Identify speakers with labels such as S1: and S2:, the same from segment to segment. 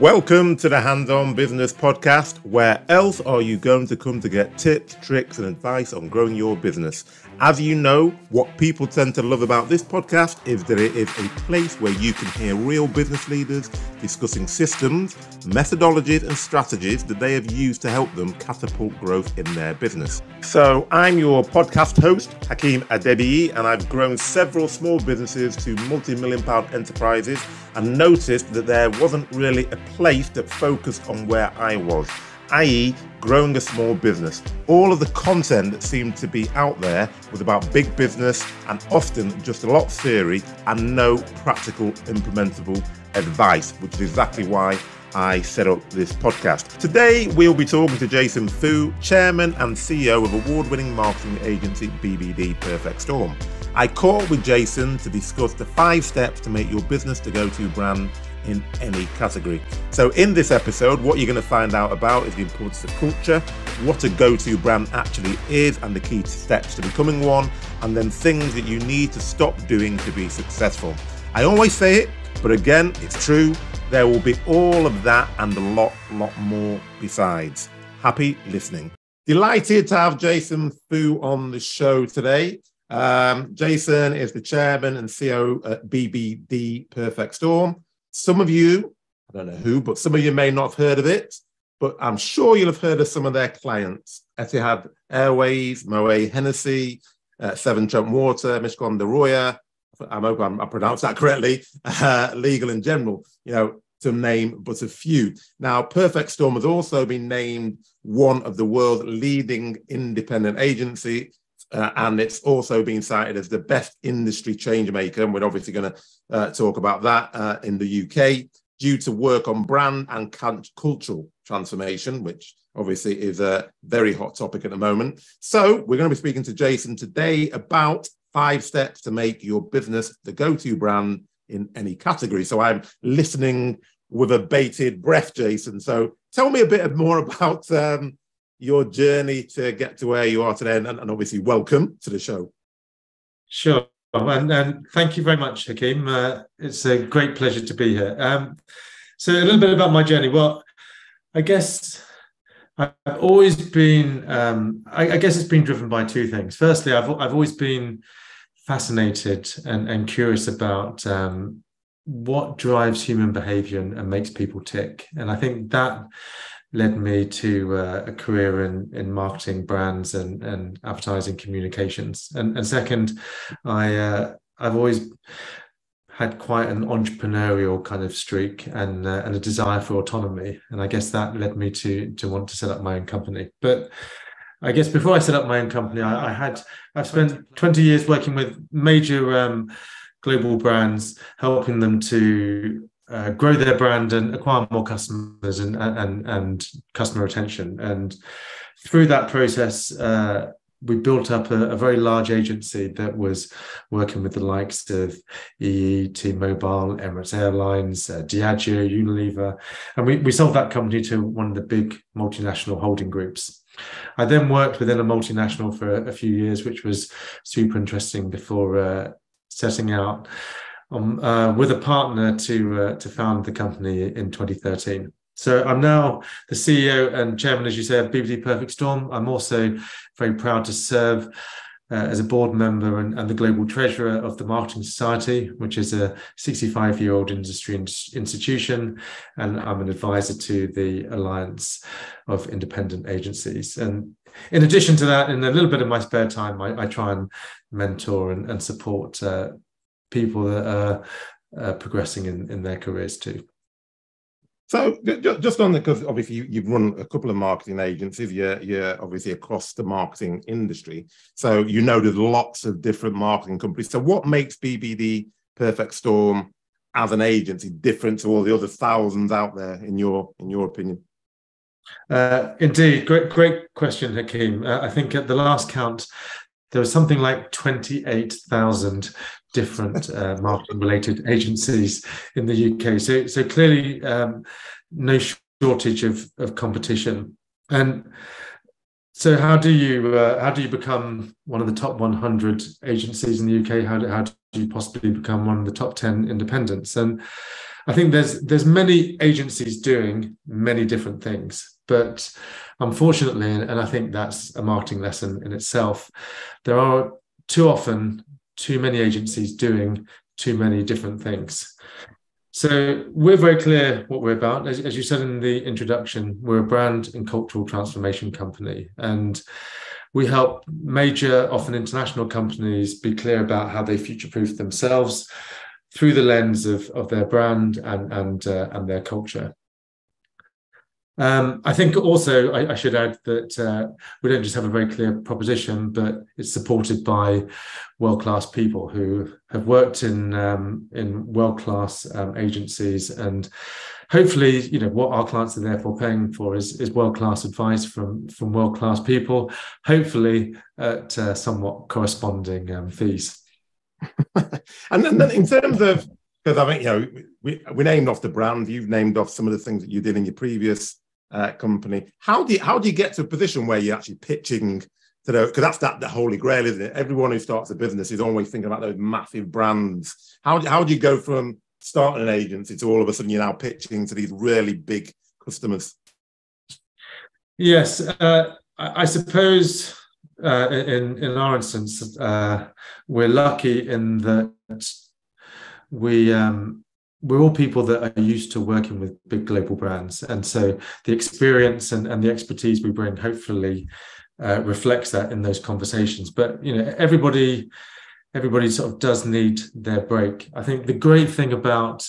S1: Welcome to the Hands-On Business Podcast. Where else are you going to come to get tips, tricks, and advice on growing your business? As you know, what people tend to love about this podcast is that it is a place where you can hear real business leaders discussing systems, methodologies, and strategies that they have used to help them catapult growth in their business. So I'm your podcast host, Hakeem Adebiyi, and I've grown several small businesses to multi-million-pound enterprises and noticed that there wasn't really a place that focused on where I was, i.e. growing a small business. All of the content that seemed to be out there was about big business and often just a lot of theory and no practical implementable advice, which is exactly why I set up this podcast. Today, we'll be talking to Jason Foo, Chairman and CEO of award-winning marketing agency BBD Perfect Storm. I caught with Jason to discuss the 5 steps to make your business the go-to brand in any category. So in this episode, what you're going to find out about is the importance of culture, what a go-to brand actually is and the key steps to becoming one, and then things that you need to stop doing to be successful. I always say it, but again, it's true. There will be all of that and a lot more besides. Happy listening. Delighted to have Jason Foo on the show today. Jason is the chairman and CEO at BBD Perfect Storm. Some of you, I don't know who, but some of you may not have heard of it, but I'm sure you'll have heard of some of their clients. Etihad Airways, Moet Hennessy, Severn Trent Water, Mishcon de Roya, I hope I pronounced that correctly, Legal and General, to name but a few. Now, Perfect Storm has also been named one of the world's leading independent agency, and it's also been cited as the best industry change maker. And we're obviously going to talk about that in the UK due to work on brand and cultural transformation, which obviously is a very hot topic at the moment. So we're going to be speaking to Jason today about 5 steps to make your business the go-to brand in any category. So I'm listening with a bated breath, Jason. So tell me a bit more about your journey to get to where you are today, and obviously welcome to the show.
S2: Sure, and thank you very much, Hakeem. It's a great pleasure to be here. So a little bit about my journey. Well, I guess I've always been, I guess it's been driven by 2 things. Firstly, I've always been fascinated and curious about what drives human behavior and makes people tick. And I think that led me to a career in marketing, brands, and advertising communications. And second, I've always had quite an entrepreneurial kind of streak and a desire for autonomy. And I guess that led me to want to set up my own company. But I guess before I set up my own company, I've spent 20 years working with major global brands, helping them to grow their brand and acquire more customers and customer retention. And through that process, we built up a very large agency that was working with the likes of EE, T-Mobile, Emirates Airlines, Diageo, Unilever. And we sold that company to one of the big multinational holding groups. I then worked within a multinational for a few years, which was super interesting before setting out with a partner to found the company in 2013. So I'm now the CEO and chairman, as you say, of BBD Perfect Storm. I'm also very proud to serve as a board member and the global treasurer of the Marketing Society, which is a 65-year-old industry institution. And I'm an advisor to the Alliance of Independent Agencies. And in addition to that, in a little bit of my spare time, I try and mentor and support people that are progressing in their careers too.
S1: So just on because obviously you've run a couple of marketing agencies, you're obviously across the marketing industry. So there's lots of different marketing companies. So what makes BBD Perfect Storm as an agency different to all the other thousands out there in your opinion?
S2: Indeed, great question, Hakeem. I think at the last count, there was something like 28,000 different marketing-related agencies in the UK. So clearly, no shortage of competition. And so, how do you become one of the top 100 agencies in the UK? How do you possibly become one of the top 10 independents? And I think there's many agencies doing many different things, but unfortunately, and I think that's a marketing lesson in itself, there are too often too many agencies doing too many different things. So we're very clear what we're about. As you said in the introduction, we're a brand and cultural transformation company, and we help major, often international companies be clear about how they future-proof themselves through the lens of their brand and their culture. I think also I should add that we don't just have a very clear proposition, but it's supported by world-class people who have worked in world-class agencies, and hopefully, what our clients are therefore paying for is world-class advice from world-class people, hopefully at somewhat corresponding fees.
S1: And then in terms of, because I think we named off the brand, you've named off some of the things that you did in your previous company. How do you get to a position where you're actually pitching to the, because that's the holy grail, isn't it? Everyone who starts a business is always thinking about those massive brands. How do you go from starting an agency to all of a sudden you're now pitching to these really big customers?
S2: Yes, I suppose in our instance, we're lucky in that we're all people that are used to working with big global brands, and so the experience and the expertise we bring hopefully reflects that in those conversations. But everybody sort of does need their break. I think the great thing about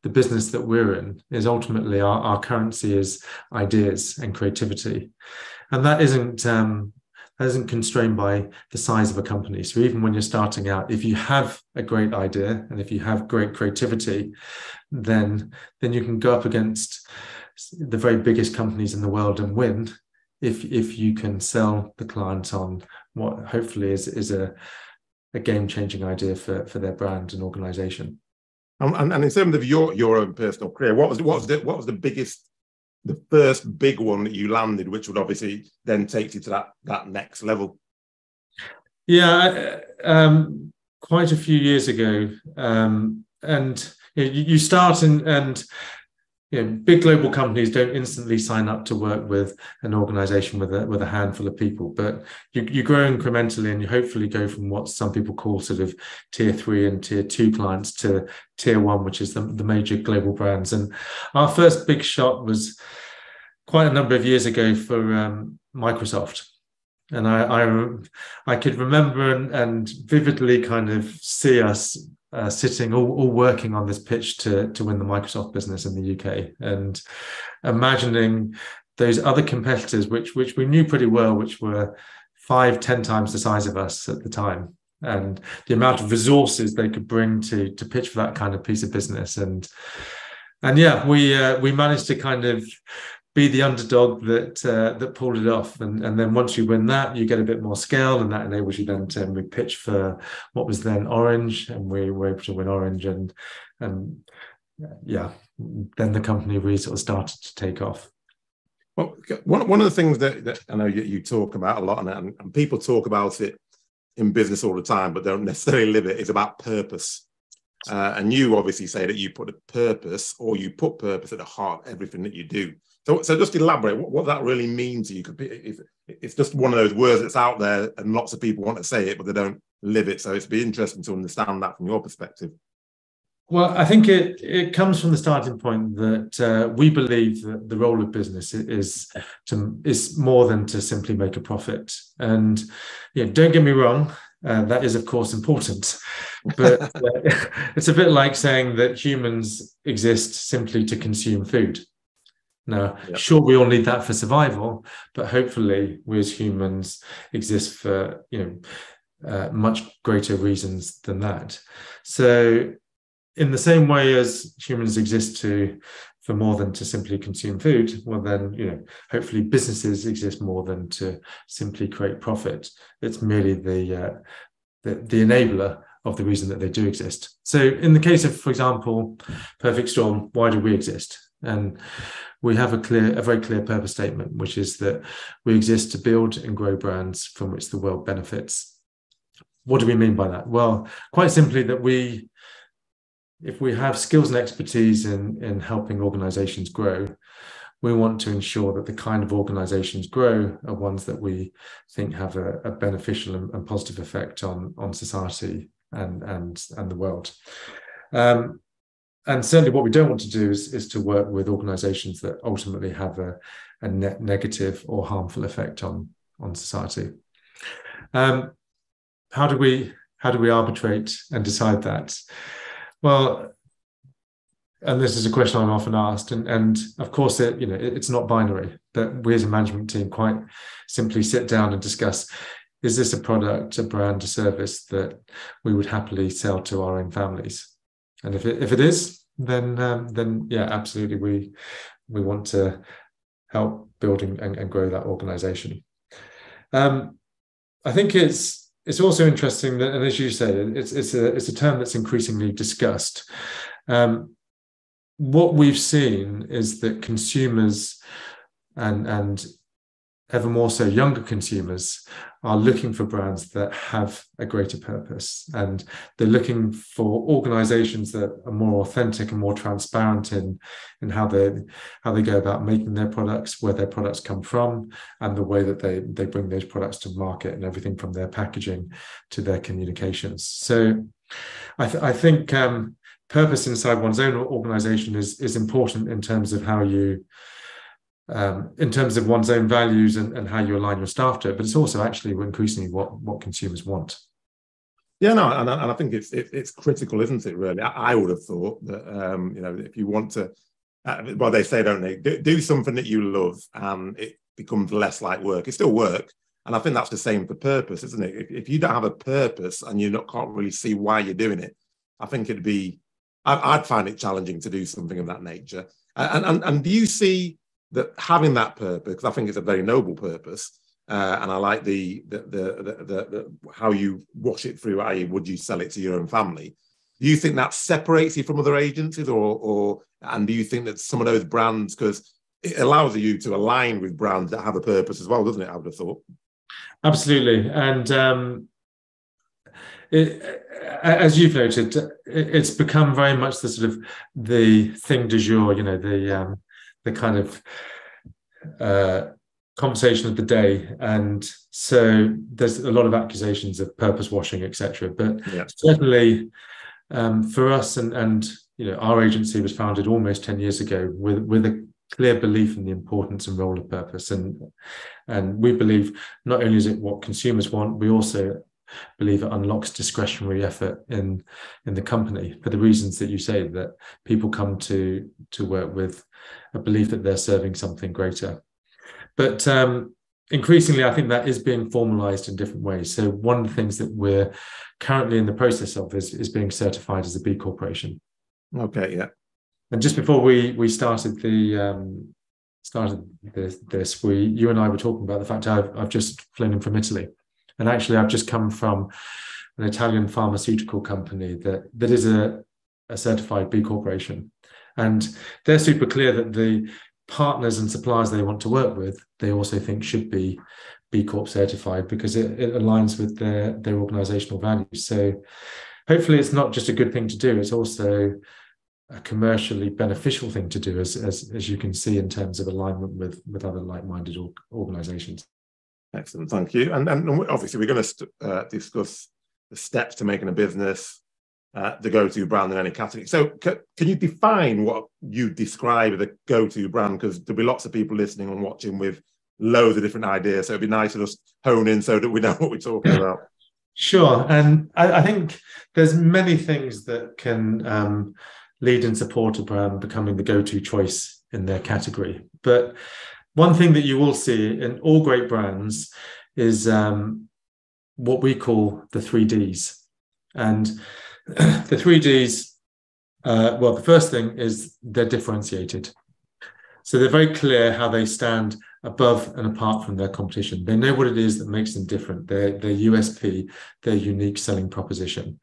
S2: the business that we're in is ultimately our currency is ideas and creativity, and that isn't constrained by the size of a company. So even when you're starting out, if you have a great idea and if you have great creativity, then you can go up against the very biggest companies in the world and win if you can sell the client on what hopefully is a game-changing idea for their brand and organization.
S1: And in terms of your own personal career, what was the biggest, the first big one that you landed, which would obviously then take you to that next level?
S2: Yeah, quite a few years ago, and you start and big global companies don't instantly sign up to work with an organization with a handful of people, but you grow incrementally, and you hopefully go from what some people call sort of tier 3 and tier 2 clients to tier 1, which is the major global brands. And our first big shot was quite a number of years ago for Microsoft. And I could remember and vividly kind of see us sitting all working on this pitch to win the Microsoft business in the UK, and imagining those other competitors, which we knew pretty well, which were 5-10 times the size of us at the time, and the amount of resources they could bring to pitch for that kind of piece of business. And yeah, we managed to kind of be the underdog that pulled it off, and then once you win that, you get a bit more scale, and that enables you then to pitch for what was then Orange, and we were able to win Orange, and yeah, then the company really sort of started to take off.
S1: Well, one of the things that I know you talk about a lot, and people talk about it in business all the time, but don't necessarily live it, is about purpose. And you obviously say that you put purpose at the heart of everything that you do. So just elaborate what that really means to you. If it's just one of those words that's out there and lots of people want to say it, but they don't live it. So it'd be interesting to understand that from your perspective.
S2: Well, I think it comes from the starting point that we believe that the role of business is more than to simply make a profit. And don't get me wrong, that is of course important, but it's a bit like saying that humans exist simply to consume food. Now, sure, we all need that for survival, but hopefully we as humans exist for much greater reasons than that. So in the same way as humans exist for more than to simply consume food, well then, hopefully businesses exist more than to simply create profit. It's merely the enabler of the reason that they do exist. So in the case of, for example, Perfect Storm, why do we exist? And we have a very clear purpose statement, which is that we exist to build and grow brands from which the world benefits. What do we mean by that? Well, quite simply that we if we have skills and expertise in helping organizations grow, we want to ensure that the kind of organizations grow are ones that we think have a beneficial and positive effect on society and the world. And certainly what we don't want to do is to work with organizations that ultimately have a net negative or harmful effect on society. How do we arbitrate and decide that? Well, and this is a question I'm often asked, and of course, it's not binary, but we as a management team quite simply sit down and discuss: is this a product, a brand, a service that we would happily sell to our own families? And if it is, then yeah, absolutely, we want to help build and grow that organization. I think it's also interesting that, and as you say, it's a term that's increasingly discussed. What we've seen is that consumers and ever more so younger consumers are looking for brands that have a greater purpose, and they're looking for organizations that are more authentic and more transparent in how they go about making their products, where their products come from, and the way that they bring those products to market, and everything from their packaging to their communications. So I think purpose inside one's own organization is important in terms of how you in terms of one's own values and how you align your staff to it, but it's also actually increasingly what consumers want.
S1: Yeah, no, and I think it's critical, isn't it? Really, I would have thought that if you want to, well, they say, don't they, do something that you love, and it becomes less like work. It's still work, and I think that's the same for purpose, isn't it? If you don't have a purpose and can't really see why you're doing it, I think I'd find it challenging to do something of that nature. And do you see that having that purpose, because I think it's a very noble purpose, and I like the how you wash it through, i.e., would you sell it to your own family? Do you think that separates you from other agencies, and do you think that some of those brands, because it allows you to align with brands that have a purpose as well, doesn't it? I would have thought.
S2: Absolutely, and as you've noted, it's become very much the sort of the thing du jour, the kind of conversation of the day, and so there's a lot of accusations of purpose washing, etc. But yeah, certainly for us, and our agency was founded almost 10 years ago with a clear belief in the importance and role of purpose, and we believe not only is it what consumers want, we also believe it unlocks discretionary effort in the company for the reasons that you say, that people come to work with a belief that they're serving something greater. But increasingly, I think that is being formalized in different ways. So one of the things that we're currently in the process of is being certified as a B Corporation.
S1: Okay, yeah.
S2: And just before we started this, you and I were talking about the fact I've just flown in from Italy. And actually, I've just come from an Italian pharmaceutical company that is a certified B Corporation. And they're super clear that the partners and suppliers they want to work with, they also think should be B Corp certified, because it aligns with their organizational values. So hopefully it's not just a good thing to do, it's also a commercially beneficial thing to do, as you can see in terms of alignment with other like-minded organizations.
S1: Excellent, thank you. And obviously we're going to discuss the steps to making a business the go-to brand in any category. So can you define what you describe as a go-to brand? Because there'll be lots of people listening and watching with loads of different ideas. So it'd be nice to just hone in so that we know what we're talking about.
S2: Sure. And I think there's many things that can lead and support a brand becoming the go-to choice in their category. But one thing that you will see in all great brands is what we call the 3Ds. And the 3Ds, well, the first thing is they're differentiated. So they're very clear how they stand above and apart from their competition. They know what it is that makes them different, their USP, their unique selling proposition.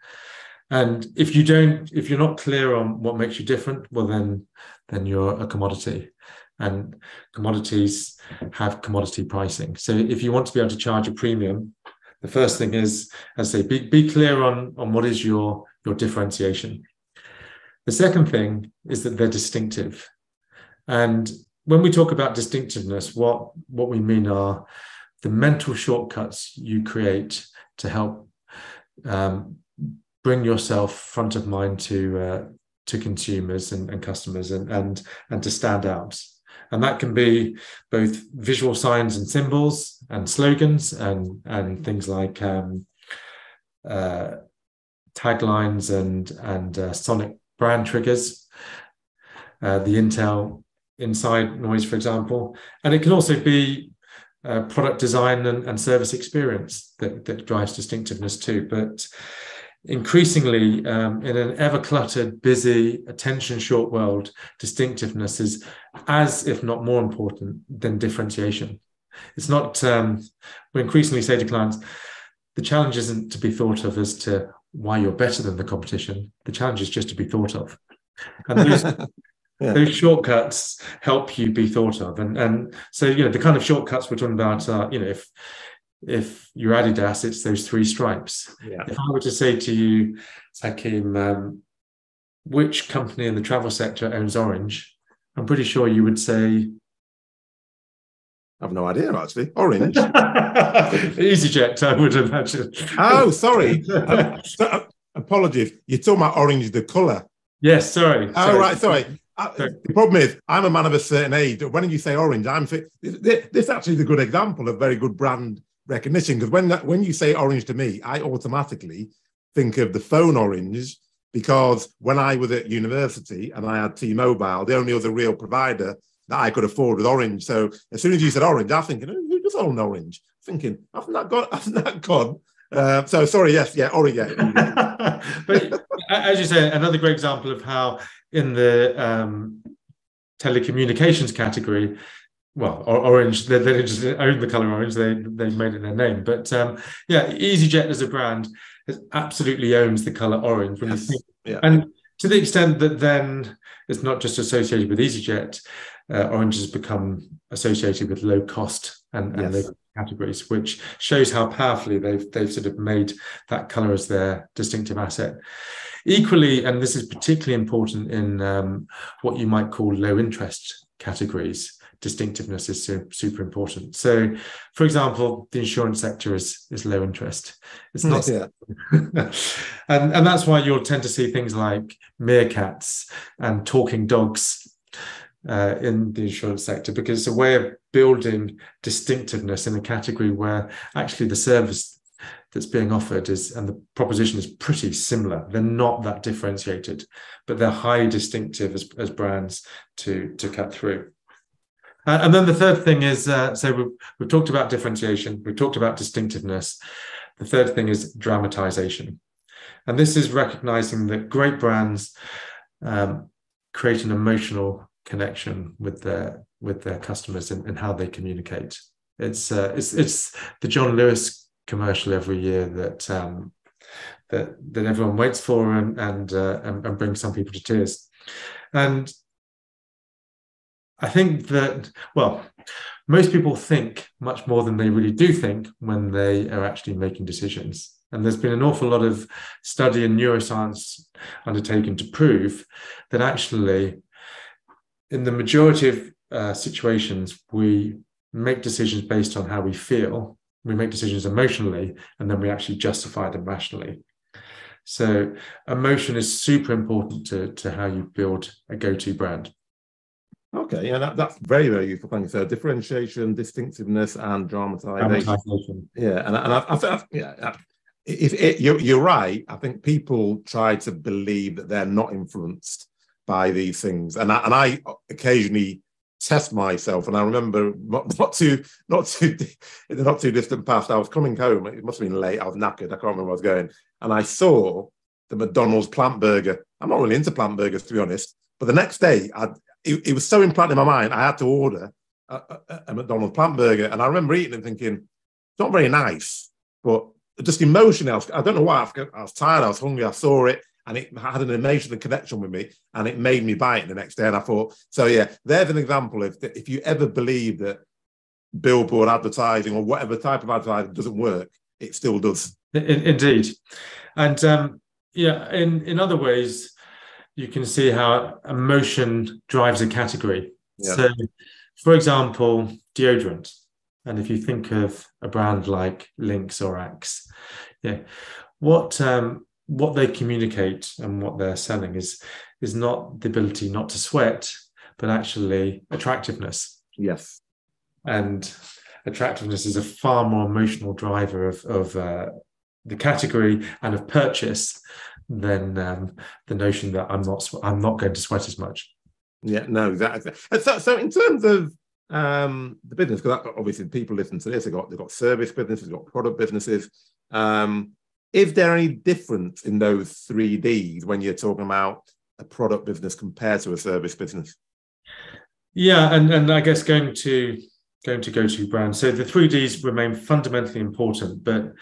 S2: And if you're not clear on what makes you different, well, then you're a commodity. And commodities have commodity pricing. So if you want to be able to charge a premium, the first thing is, as I say, be clear on what is your differentiation. The second thing is that they're distinctive. And when we talk about distinctiveness, what we mean are the mental shortcuts you create to help bring yourself front of mind to consumers and customers and to stand out. And that can be both visual signs and symbols and slogans and things like taglines and sonic brand triggers, the Intel inside noise, for example. And it can also be product design and service experience that drives distinctiveness too. But increasingly, in an ever-cluttered, busy, attention-short world, distinctiveness is as, if not more important than differentiation. It's not, we increasingly say to clients, the challenge isn't to be thought of as to why you're better than the competition. The challenge is just to be thought of. And those, those shortcuts help you be thought of. And so, the kind of shortcuts we're talking about are, if you're Adidas, it's those 3 stripes.
S1: Yeah.
S2: If I were to say to you, Hakeem, which company in the travel sector owns Orange, I'm pretty sure you would say...
S1: I've no idea, actually. Orange.
S2: EasyJet, I would imagine.
S1: Oh, sorry. Apologies. You're talking about orange, the colour.
S2: Yes, sorry.
S1: Right, sorry. The problem is, I'm a man of a certain age. When you say orange, this actually is a good example of very good brand recognition, because when you say orange to me, I automatically think of the phone Orange, because when I was at university and I had T-Mobile, the only other real provider that I could afford was Orange. So as soon as you said Orange, I'm thinking, who does own Orange? Thinking, hasn't that gone? So sorry, yes, yeah, Orange, yeah.
S2: But as you say, another great example of how in the telecommunications category, well, Orange, they didn't just own the colour orange, they made it their name. But EasyJet as a brand absolutely owns the colour orange. When you think, and to the extent that then it's not just associated with EasyJet, orange has become associated with low cost and low categories, which shows how powerfully they've sort of made that colour as their distinctive asset. Equally, and this is particularly important in what you might call low interest categories, distinctiveness is super important. So, for example, the insurance sector is low interest. It's not, and that's why you'll tend to see things like meerkats and talking dogs in the insurance sector, because it's a way of building distinctiveness in a category where actually the service that's being offered and the proposition is pretty similar. They're not that differentiated, but they're highly distinctive as brands to cut through. And then the third thing is, so we've talked about differentiation, we've talked about distinctiveness. The third thing is dramatization. And this is recognizing that great brands create an emotional connection with their customers and how they communicate. It's the John Lewis commercial every year that everyone waits for and brings some people to tears. And I think that, well, most people think much more than they really do think when they are actually making decisions. And there's been an awful lot of study in neuroscience undertaken to prove that actually, in the majority of situations, we make decisions based on how we feel. We make decisions emotionally, and then we actually justify them rationally. So emotion is super important to how you build a go-to brand.
S1: Okay, yeah, that's very, very useful. Thank you. So differentiation, distinctiveness, and dramatization. Yeah, and I think you're right. I think people try to believe that they're not influenced by these things, and I occasionally test myself. And I remember not too in the not too distant past, I was coming home. It must have been late. I was knackered. I can't remember where I was going, and I saw the McDonald's plant burger. I'm not really into plant burgers, to be honest. But the next day, it was so implanted in my mind, I had to order a McDonald's plant burger. And I remember eating and thinking, it's not very nice, but just emotionally, I don't know why, I was tired, I was hungry, I saw it, and it had an emotional connection with me, and it made me buy it the next day. And I thought, so yeah, there's an example of if you ever believe that billboard advertising or whatever type of advertising doesn't work, it still does.
S2: Indeed. And in other ways, you can see how emotion drives a category.
S1: Yeah.
S2: So, for example, deodorant. And if you think of a brand like Lynx or Axe, yeah, what they communicate and what they're selling is not the ability not to sweat, but actually attractiveness.
S1: Yes.
S2: And attractiveness is a far more emotional driver of the category and of purchase than the notion that I'm not going to sweat as much.
S1: Yeah, no, exactly. So in terms of the business, because obviously people listen to this, they've got service businesses, they've got product businesses. Is there any difference in those 3Ds when you're talking about a product business compared to a service business?
S2: Yeah, and I guess going to go-to brand. So the 3Ds remain fundamentally important, but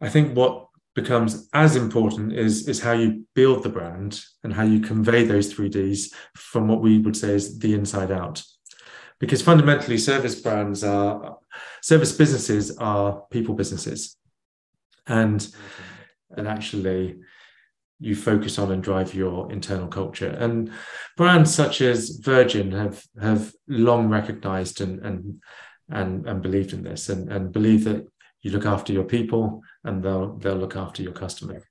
S2: I think what becomes as important is how you build the brand and how you convey those 3Ds from what we would say is the inside out. Because fundamentally, service businesses are people businesses. And actually you focus on and drive your internal culture. And brands such as Virgin have long recognized and believed in this and believe that you look after your people and they'll look after your customer.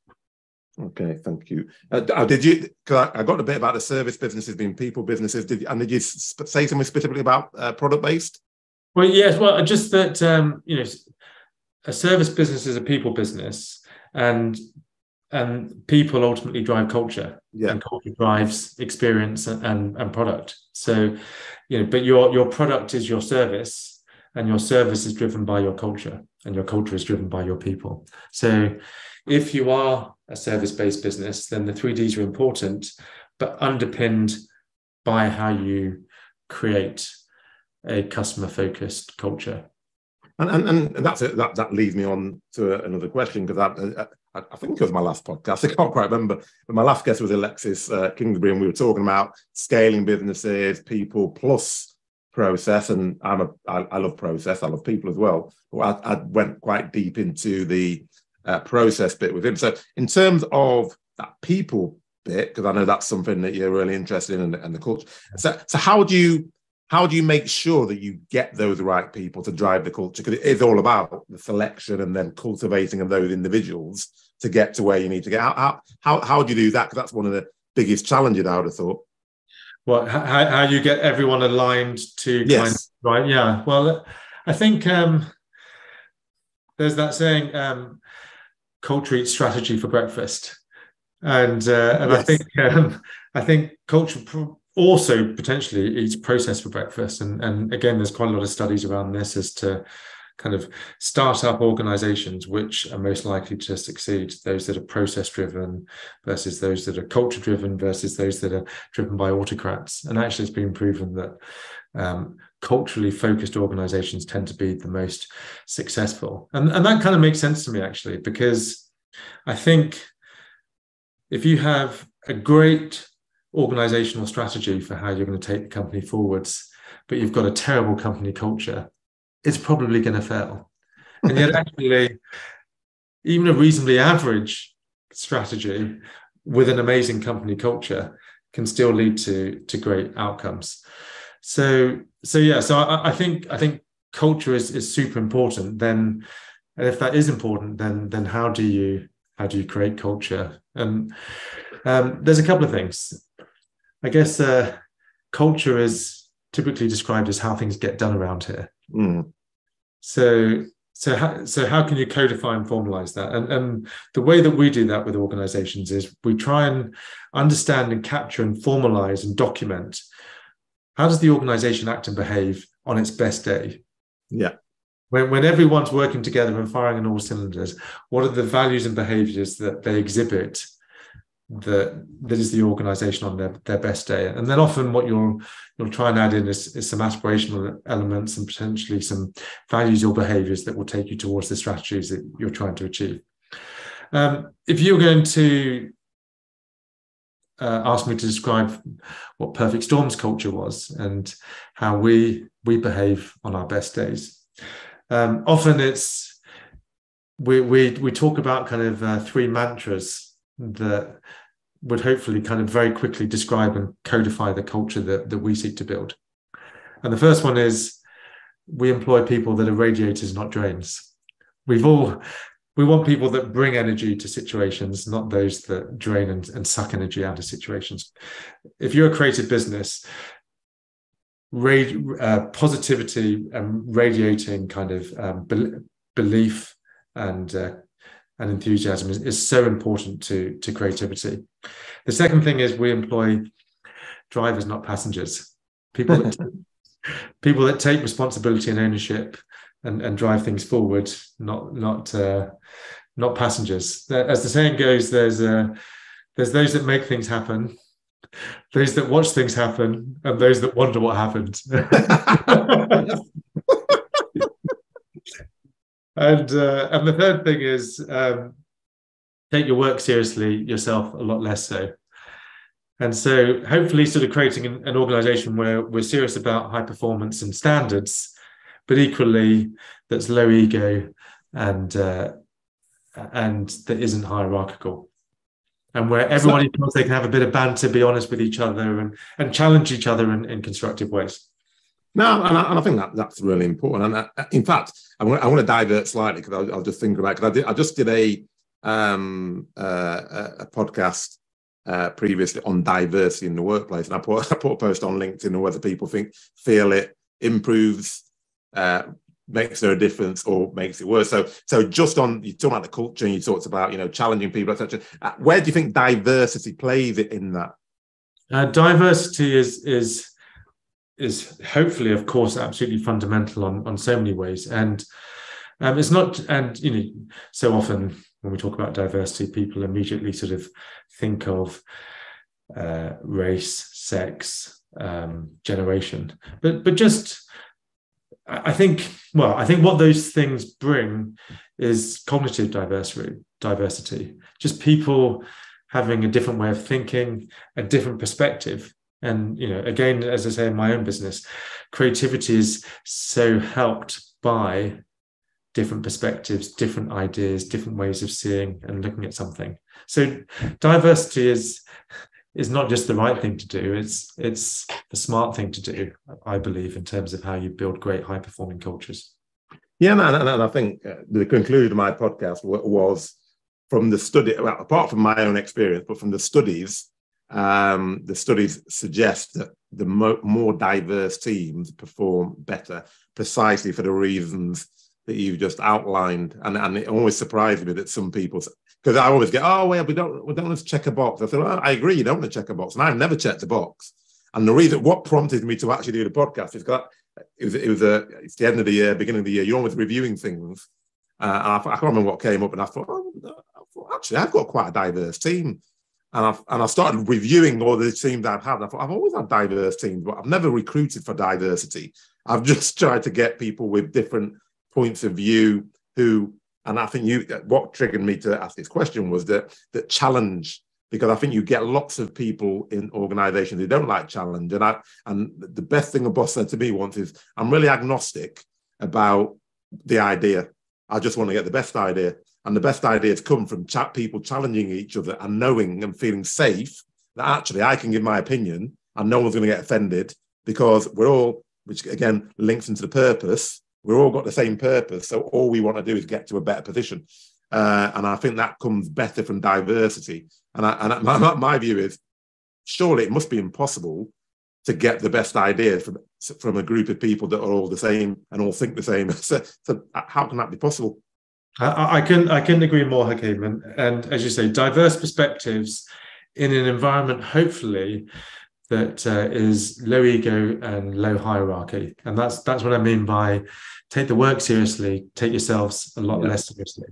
S1: Okay, thank you. Did you? Because I got a bit about the service businesses being people businesses. Did you say something specifically about product based?
S2: Well, yes. Well, just that a service business is a people business, and people ultimately drive culture.
S1: Yeah.
S2: And culture drives experience and product. So, but your product is your service, and your service is driven by your culture, and your culture is driven by your people. So, if you are a service-based business, then the 3Ds are important, but underpinned by how you create a customer-focused culture.
S1: And that's it. That leads me on to another question, because I think it was my last podcast. I can't quite remember. But my last guest was Alexis Kingsbury, and we were talking about scaling businesses, people plus process. And I love process. I love people as well. But I went quite deep into the process bit with him. So in terms of that people bit, because I know that's something that you're really interested in, and the culture. So how do you make sure that you get those right people to drive the culture? Because it is all about the selection and then cultivating of those individuals to get to where you need to get. How do you do that? Because that's one of the biggest challenges, I would have thought.
S2: Well, how you get everyone aligned to
S1: yes.
S2: Right? Yeah. Well, I think there's that saying, culture eats strategy for breakfast, and yes. I think culture also potentially eats process for breakfast, and again, there's quite a lot of studies around this as to kind of startup organizations which are most likely to succeed, those that are process driven versus those that are culture driven versus those that are driven by autocrats. And actually it's been proven that culturally focused organizations tend to be the most successful, and that kind of makes sense to me, actually, because I think if you have a great organizational strategy for how you're going to take the company forwards, but you've got a terrible company culture, it's probably going to fail. And yet actually, even a reasonably average strategy with an amazing company culture can still lead to great outcomes. So I think culture is super important. Then, and if that is important, then how do you create culture? And there's a couple of things. I guess culture is typically described as how things get done around here.
S1: Mm.
S2: So how can you codify and formalize that? And the way that we do that with organizations is we try and understand and capture and formalize and document how does the organization act and behave on its best day.
S1: Yeah.
S2: When everyone's working together and firing on all cylinders, what are the values and behaviors that they exhibit that is the organization on their best day? And then often what you'll try and add in is some aspirational elements and potentially some values or behaviors that will take you towards the strategies that you're trying to achieve. If you're going to ask me to describe what Perfect Storm's culture was and how we behave on our best days, often it's we talk about kind of three mantras that would hopefully kind of very quickly describe and codify the culture that we seek to build. And the first one is we employ people that are radiators, not drains. We want people that bring energy to situations, not those that drain and suck energy out of situations. If you're a creative business, positivity and radiating kind of belief and enthusiasm is so important to creativity. The second thing is we employ drivers, not passengers. People that take responsibility and ownership and drive things forward, not passengers. As the saying goes, there's those that make things happen, those that watch things happen, and those that wonder what happened. And the third thing is take your work seriously, yourself a lot less so. And so hopefully sort of creating an organization where we're serious about high performance and standards, but equally that's low ego and that isn't hierarchical. And where everybody feels they can have a bit of banter, be honest with each other and challenge each other in constructive ways.
S1: No, and I think that's really important. And in fact, I want to divert slightly because I'll just think about it. Because I just did a podcast previously on diversity in the workplace, and I put a post on LinkedIn on whether people feel it improves, makes there a difference, or makes it worse. So just on, you talk about the culture, and you talked about challenging people, etc. Where do you think diversity plays it in that?
S2: Diversity is hopefully, of course, absolutely fundamental on so many ways, and it's not. And so often when we talk about diversity, people immediately sort of think of race, sex, generation, but just I think what those things bring is cognitive diversity, just people having a different way of thinking, a different perspective. And, again, as I say, in my own business, creativity is so helped by different perspectives, different ideas, different ways of seeing and looking at something. So diversity is not just the right thing to do, it's the smart thing to do, I believe, in terms of how you build great high-performing cultures.
S1: Yeah, man, and I think the conclusion of my podcast was from the study, well, apart from my own experience, but from the studies suggest that the more diverse teams perform better, precisely for the reasons that you just outlined. And it always surprised me that some people, because I always get, we don't want to check a box. I said, well, I agree, you don't want to check a box, and I've never checked a box. And the reason, what prompted me to actually do the podcast is that it's the end of the year, beginning of the year. You're always reviewing things, and I can't remember what came up, and I thought, actually, I've got quite a diverse team. And I started reviewing all the teams I've had. I thought, I've always had diverse teams, but I've never recruited for diversity. I've just tried to get people with different points of view and I think what triggered me to ask this question was that challenge, because I think you get lots of people in organizations who don't like challenge. And the best thing a boss said to me once is, I'm really agnostic about the idea. I just want to get the best idea. And the best ideas come from people challenging each other and knowing and feeling safe that actually I can give my opinion and no one's going to get offended, because we're all, which again links into the purpose, we've all got the same purpose. So all we want to do is get to a better position. And I think that comes better from diversity. And my view is, surely it must be impossible to get the best idea from a group of people that are all the same and all think the same. So how can that be possible?
S2: I couldn't agree more, Hakeem. And as you say, diverse perspectives in an environment, hopefully, that is low ego and low hierarchy. And that's what I mean by take the work seriously, take yourselves a lot less seriously.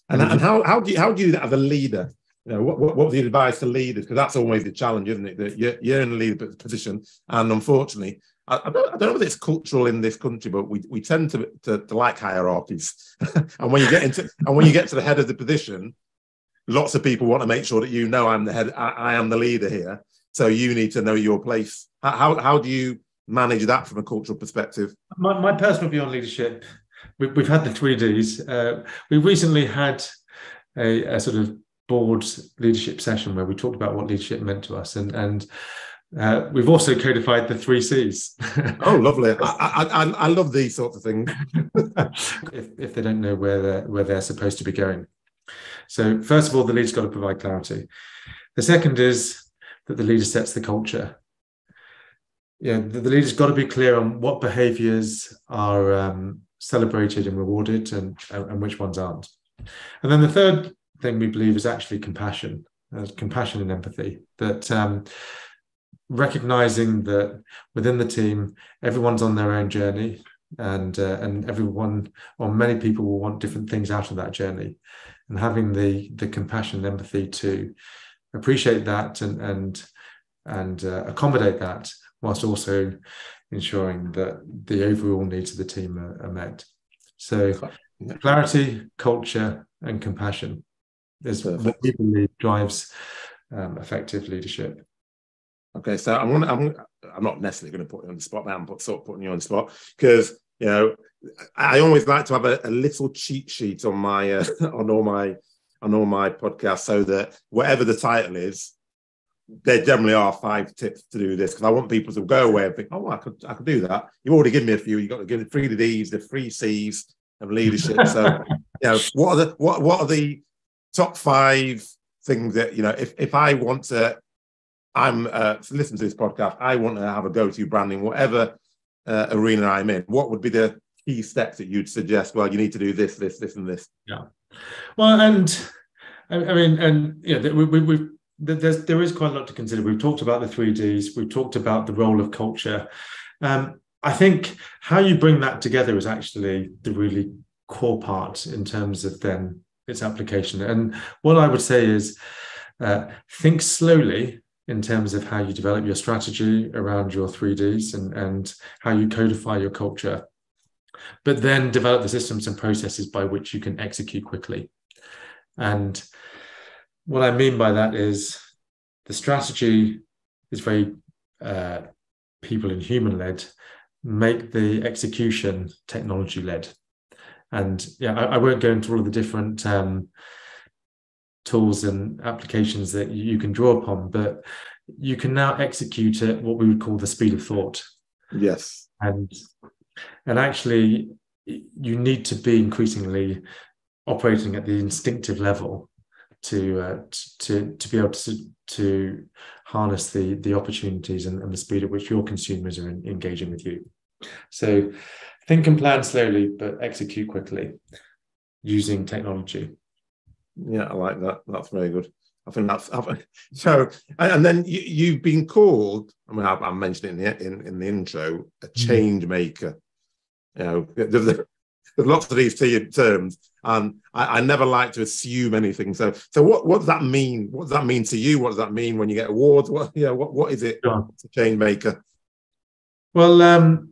S1: And how do you do that as a leader? What's the advice to leaders? Because that's always the challenge, isn't it? That you're in a leader position, and unfortunately, I don't know whether it's cultural in this country, but we tend to like hierarchies. And when you get to the head of the position, lots of people want to make sure that I'm the head, I am the leader here. So you need to know your place. How do you manage that from a cultural perspective?
S2: My personal view on leadership, we've had the 3 Ds. We recently had a sort of board leadership session where we talked about what leadership meant to us, and we've also codified the 3 C's.
S1: Oh, lovely! I love these sorts of things.
S2: if they don't know where they're supposed to be going. So first of all, the leader's got to provide clarity. The second is that the leader sets the culture. The leader's got to be clear on what behaviours are celebrated and rewarded, and which ones aren't. And then the third thing we believe is actually compassion and empathy. That recognizing that within the team, everyone's on their own journey, and everyone, or many people, will want different things out of that journey, and having the compassion and empathy to appreciate that and accommodate that, whilst also ensuring that the overall needs of the team are met. So clarity, culture, and compassion is what we believe drives effective leadership.
S1: Okay, so I'm not necessarily going to put you on the spot now, but sort of putting you on the spot, because I always like to have a little cheat sheet on my on all my podcasts, so that whatever the title is, there generally are 5 tips to do this, because I want people to go away and think, oh, I could do that. You've already given me a few. You've got to give the 3 Ds, the 3 Cs of leadership. So, what are the top 5 things that, if I want to, listen to this podcast, I want to have a go-to branding, whatever arena I'm in, what would be the key steps that you'd suggest? Well, you need to do this, and this.
S2: Yeah. Well, and I mean, and there is quite a lot to consider. We've talked about the 3 Ds. We've talked about the role of culture. I think how you bring that together is actually the really core part in terms of then its application. And what I would say is think slowly in terms of how you develop your strategy around your 3 Ds and how you codify your culture, but then develop the systems and processes by which you can execute quickly. And what I mean by that is the strategy is very people and human-led, make the execution technology-led. And I won't go into all of the different tools and applications that you can draw upon, but you can now execute at what we would call the speed of thought.
S1: Yes.
S2: And actually, you need to be increasingly operating at the instinctive level to be able to harness the opportunities and the speed at which your consumers are engaging with you. So think and plan slowly, but execute quickly using technology.
S1: Yeah, I like that. That's very good. I think that's so. And then you've been called, I mentioned it in the intro, a change maker. There's lots of these terms, and I never like to assume anything. So what does that mean? What does that mean to you? What does that mean when you get awards? What is it?
S2: Sure.
S1: A change maker?
S2: Well,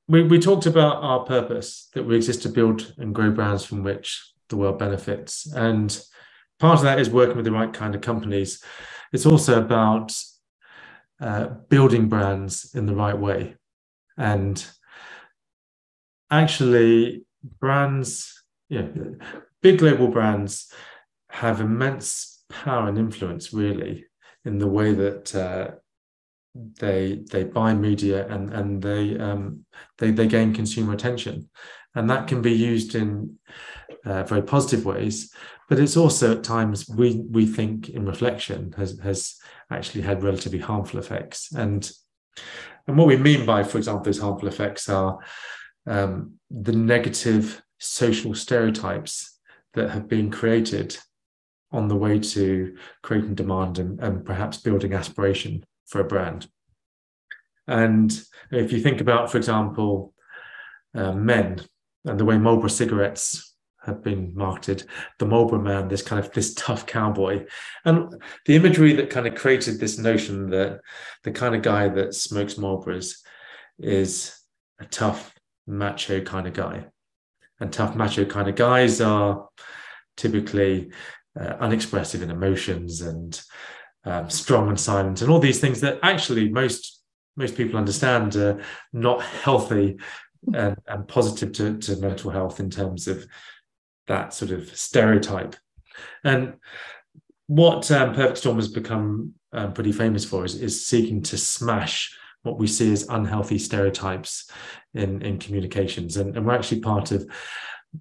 S2: we talked about our purpose, that we exist to build and grow brands from which the world benefits, and part of that is working with the right kind of companies. It's also about building brands in the right way. And actually, brands, big global brands have immense power and influence, really, in the way that they buy media and they gain consumer attention. And that can be used in very positive ways, but it's also at times we think in reflection has actually had relatively harmful effects. And what we mean by, for example, those harmful effects are the negative social stereotypes that have been created on the way to creating demand and perhaps building aspiration for a brand. And if you think about, for example, men and the way Marlboro cigarettes have been marketed, the Marlboro man, this tough cowboy, and the imagery that kind of created this notion that the kind of guy that smokes Marlboros is a tough, macho kind of guy. And tough, macho kind of guys are typically unexpressive in emotions and strong and silent, and all these things that actually most people understand are not healthy and positive to mental health in terms of that sort of stereotype. And what Perfect Storm has become pretty famous for is seeking to smash what we see as unhealthy stereotypes in communications. And we're actually part of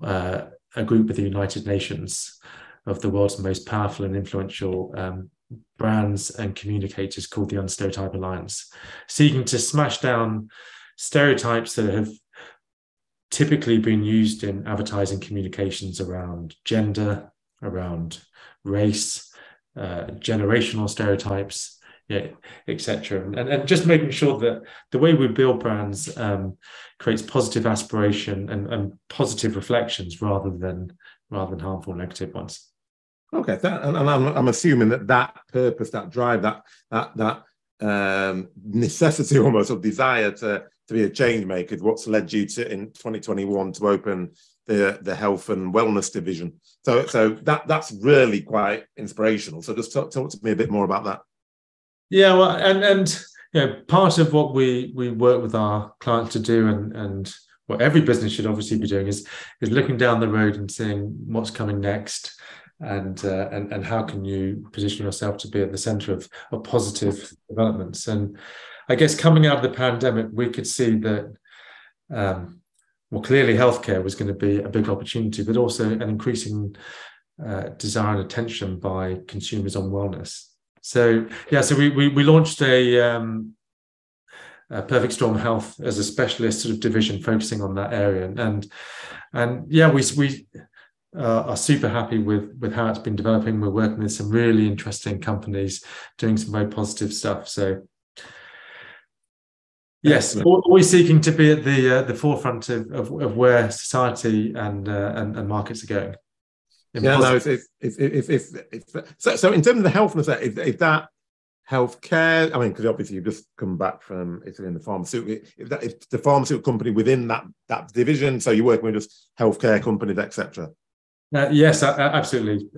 S2: a group with the United Nations of the world's most powerful and influential brands and communicators called the Unstereotype Alliance, seeking to smash down stereotypes that have typically been used in advertising communications around gender, around race, generational stereotypes, yeah, etc. And just making sure that the way we build brands creates positive aspiration and positive reflections rather than harmful negative ones.
S1: Okay, and I'm assuming that purpose, that drive, that necessity almost of desire to be a change maker is what's led you to in 2021 to open the health and wellness division. So that's really quite inspirational. So just talk to me a bit more about that.
S2: Yeah, well, and part of what we work with our clients to do, and what every business should obviously be doing is looking down the road and seeing what's coming next, and how can you position yourself to be at the center of positive developments. And I guess coming out of the pandemic, we could see that clearly healthcare was going to be a big opportunity, but also an increasing desire and attention by consumers on wellness. So we launched a Perfect Storm Health as a specialist sort of division focusing on that area, and we are super happy with how it's been developing. We're working with some really interesting companies doing some very positive stuff. So yes, always seeking to be at the forefront of where society and markets are going.
S1: So in terms of the health, is that healthcare? I mean, because obviously you've just come back from Italy and the pharmaceutical. If the pharmaceutical company within that division, so you're working with just healthcare companies, etc.
S2: Yes, absolutely.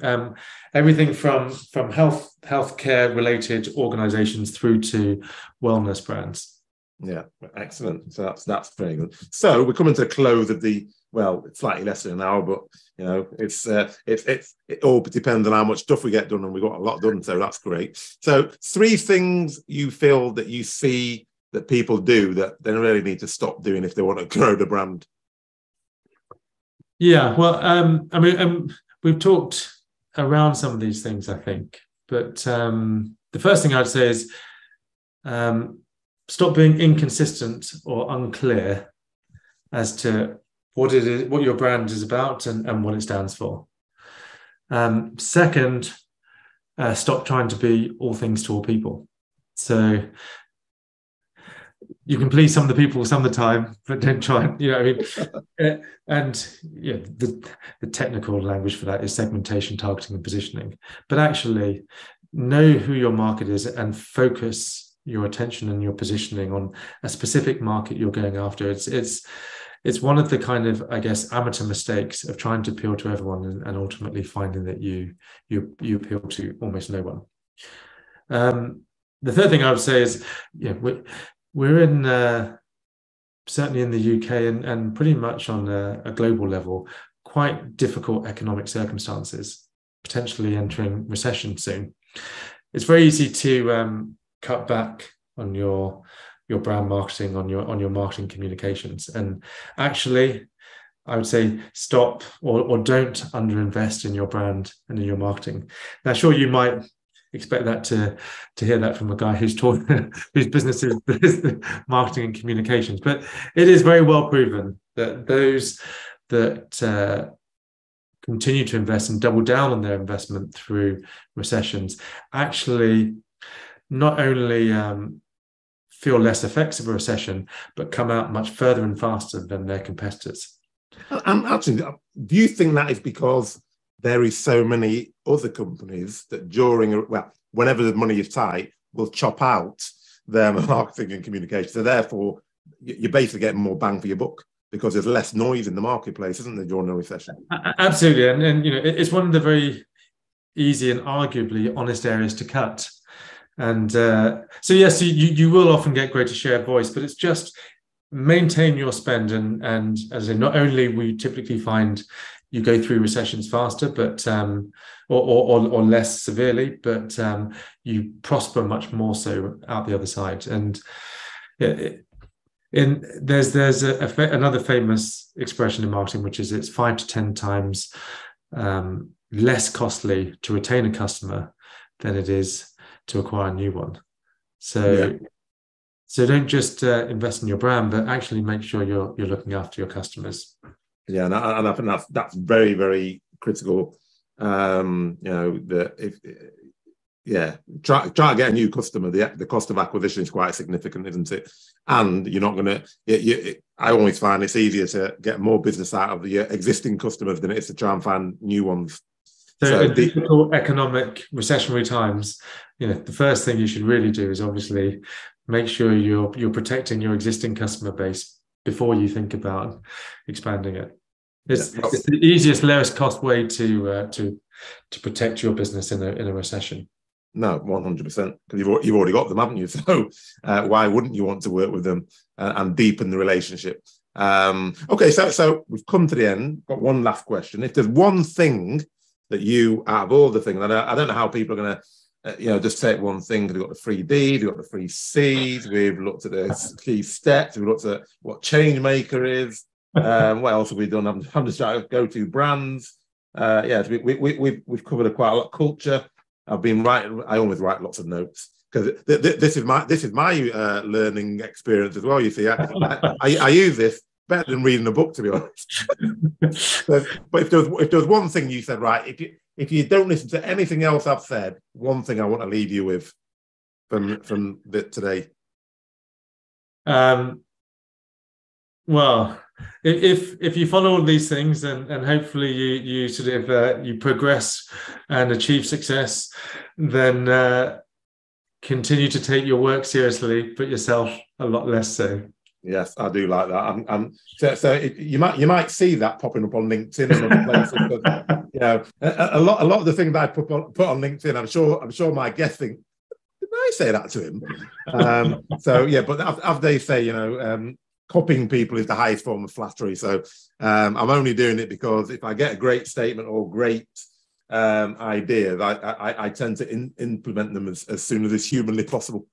S2: Everything from healthcare related organisations through to wellness brands.
S1: Yeah, excellent. So that's very good. So we're coming to the close of it's slightly less than an hour, but it all depends on how much stuff we get done, and we got a lot done, so that's great. So 3 things you feel that you see that people do that they really need to stop doing if they want to grow the brand.
S2: Yeah, well, I mean, we've talked around some of these things, I think, but the first thing I'd say is stop being inconsistent or unclear as to what it is, what your brand is about, and what it stands for. Second, stop trying to be all things to all people. So you can please some of the people some of the time, but don't try. And the technical language for that is segmentation, targeting, and positioning. But actually, know who your market is and focus your attention and your positioning on a specific market you're going after. It's one of the kind of, I guess, amateur mistakes of trying to appeal to everyone and ultimately finding that you appeal to almost no one. The third thing I would say is, we're in certainly in the UK and pretty much on a global level, quite difficult economic circumstances, potentially entering recession soon. It's very easy to cut back on your brand marketing, on your marketing communications, and actually I would say stop or don't underinvest in your brand and in your marketing. Now, sure, you might expect that to hear that from a guy whose business is marketing and communications, but it is very well proven that those that continue to invest and double down on their investment through recessions actually not only feel less effects of a recession, but come out much further and faster than their competitors.
S1: And actually, do you think that is because there is so many other companies that whenever the money is tight, will chop out their marketing and communication? So therefore, you're basically getting more bang for your buck because there's less noise in the marketplace, isn't there, during a recession?
S2: Absolutely, and it's one of the very easy and arguably honest areas to cut. And so yes, you will often get greater share of voice, but it's just maintain your spend. And as I say, not only we typically find you go through recessions faster, but or less severely, but you prosper much more so out the other side. And there's another famous expression in marketing, which is it's 5 to 10 times less costly to retain a customer than it is to acquire a new one. So don't just invest in your brand, but actually make sure you're looking after your customers.
S1: Yeah, and I think that's very, very critical. Try to get a new customer. The cost of acquisition is quite significant, isn't it? And you're not going to. I always find it's easier to get more business out of the existing customers than it is to try and find new ones.
S2: So in difficult economic recessionary times, the first thing you should really do is obviously make sure you're protecting your existing customer base before you think about expanding it. It's the easiest, lowest cost way to protect your business in a recession.
S1: No, 100%, because you've already got them, haven't you? So why wouldn't you want to work with them and deepen the relationship? Okay, so we've come to the end. Got one last question. If there's one thing that you, out of all the things, I don't know how people are going to, just take one thing. We've got the 3 Ds, we've got the 3 Cs, we've looked at the key steps, we've looked at what change maker is. What else have we done? I'm just trying to go to brands. We've covered quite a lot of culture. I've been writing. I always write lots of notes because this is my learning experience as well. You see, I use this better than reading a book, to be honest. But if there was one thing you said, right, if you don't listen to anything else I've said, one thing I want to leave you with from today.
S2: Well, if you follow all these things and hopefully you sort of you progress and achieve success, then continue to take your work seriously, but yourself a lot less so.
S1: Yes, I do like that. So you might see that popping up on LinkedIn and other places. But, a lot of the things that I put on LinkedIn, I'm sure my guests think, didn't I say that to him? But as they say, copying people is the highest form of flattery. So I'm only doing it because if I get a great statement or great ideas, I tend to implement them as soon as it's humanly possible.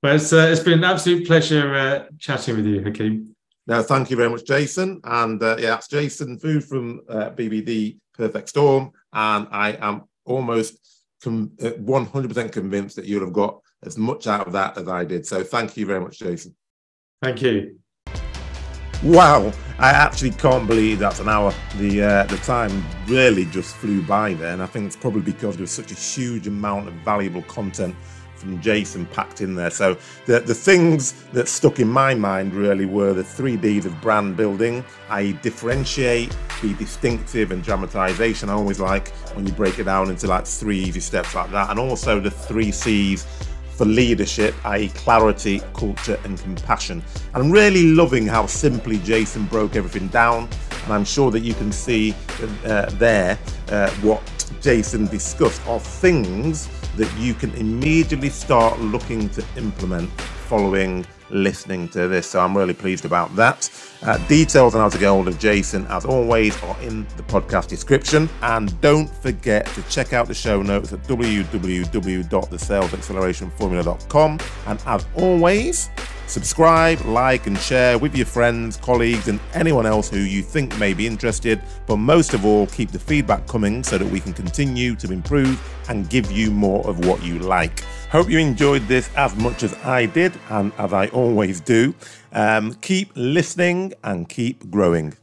S2: But it's been an absolute pleasure chatting with you, Hakeem.
S1: No, thank you very much, Jason. And that's Jason Foo from BBD Perfect Storm. And I am almost 100% convinced that you'll have got as much out of that as I did. So thank you very much, Jason.
S2: Thank you.
S1: Wow, I actually can't believe that's an hour. The time really just flew by there, and I think it's probably because there's such a huge amount of valuable content from Jason packed in there. So the things that stuck in my mind really were the 3 Ds of brand building, i.e. differentiate, be distinctive, and dramatization. I always like when you break it down into like 3 easy steps like that, and also the 3 Cs for leadership, i.e. clarity, culture, and compassion. I'm really loving how simply Jason broke everything down, and I'm sure that you can see what Jason discussed are things that you can immediately start looking to implement following listening to this. So I'm really pleased about that. Details on how to get hold of Jason, as always, are in the podcast description. And don't forget to check out the show notes at www.thesalesaccelerationformula.com. And as always, subscribe, like, and share with your friends, colleagues, and anyone else who you think may be interested. But most of all, keep the feedback coming so that we can continue to improve and give you more of what you like. Hope you enjoyed this as much as I did, and as I always do. Keep listening and keep growing.